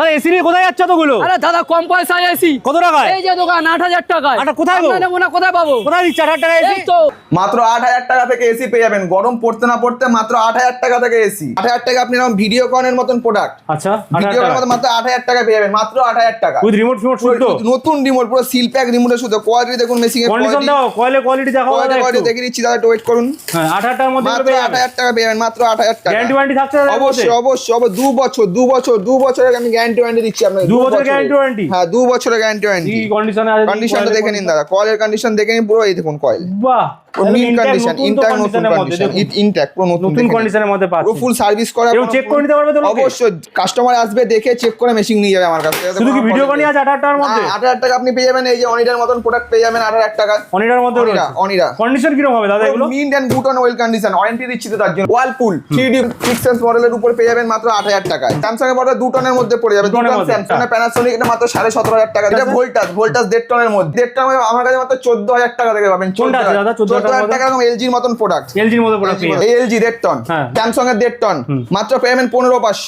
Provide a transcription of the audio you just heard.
তাহলে এসি নিয়ে কোথায় যাচ্ছে এতগুলো? আরে দাদা কম পয়সায় এসি। কত টাকায়? এই যে দোকান 8000 টাকায়। আটা কোথায় গো? আমরা নেবো না, কোথায় পাবো? কোথায় দিচ্ছে 8000 টাকা এসি? এই তো মাত্র 8000 টাকা থেকে এসি পেয়ে যাবেন। গরম পড়তে না পড়তে মাত্র 8000 টাকা থেকে এসি। 8000 টাকা আপনি এরকম ভিডিও কনের মতন প্রোডাক্ট, আচ্ছা ভিডিও কনের মতন মাত্র 8000 টাকা পেয়ে যাবেন, মাত্র 8000 টাকা। উইথ রিমোট ফিমোট শুদ্ধ নতুন রিমোট, পুরো সিল প্যাক রিমোটের শুধু। কোয়ালিটি দেখুন, মেশিং এর কন্ডিশন দাও, কয়েলের কোয়ালিটি দেখাও দাদা একটু। কোয়ালিটি দেখে দিচ্ছি দাদা, একটু ওয়েট করুন। হ্যাঁ 8000 টাকার মধ্যে মাত্র পেয়ে যাবেন। 8000 টাকা পেয়ে যাবেন, মাত্র 8000 টাকা। গ্যারান্টি ওয়ারেন্টি থাকছে দাদা? অবশ্যই অবশ্যই 2 বছরের আমি গ্যারান্টি ওয়ারেন্টি দিচ্ছি আপনাকে। 2 বছরের গ্যারান্টি ওয়ারেন্টি? হ্যাঁ 2 বছরের গ্যারান্টি ওয়ারেন্টি। কি কন্ডিশনে আছে? কন্ডিশনটা দেখে নিন দাদা, কয়েলের কন্ডিশন দেখে নিন পুরো। এই দেখুন কয়েল বাহ, মিড কন্ডিশন, ইনট্যাক্ট নতুন কন্ডিশন, ইনট্যাক্ট পুরো নতুন কন্ডিশনের মধ্যে পুরো পাচ্ছেন। ফুল সার্ভিস করা। কেউ চেক করে নিতে পারবে তো? অবশ্যই কাস্টমার আসবে, দেখে চেক করে মেশিন নিয়ে যাবে আমার কাছে। শুধু কি ভিডিও কনই আছে 8000 টাকার মধ্যে? 8000 টাকা আপনি পেয়ে যাবেন। এই যে অনিডার মতন প্রোডাক্ট পেয়ে যাবেন 8000 টাকা। অনিডার মধ্যে রয়েছে? অনিডা। কন্ডিশন কি রকম হবে দাদা এগুলো? Mint and good on well condition, warranty দিচ্ছি তো তার জন্য। ওয়ালপুল 3D 6 সেন্স মডেলের উপর পেয়ে যাবেন মাত্র 8000 টাকায়। স্যামসাং এর মডেল 2 টনের মধ্যে পড়ে যাবে। 2 টন স্যামসাং এর প্যানাসোনিক এটা মাত্র 17500 টাকা। এটা ভোল্টাস 1.5 টনের মধ্যে। 1.5 টনের আমার কাছে মাত্র 14000 টাকা থেকে পাবেন। 14000 টাকা এরকম এলজির মতন প্রোডাক্ট। এলজির মধ্যে প্রোডাক্ট এই এলজি 1.5 টন, হ্যাঁ। স্যামসাং এর 1.5 টন, মাত্র পেয়ে যাবেন 15500।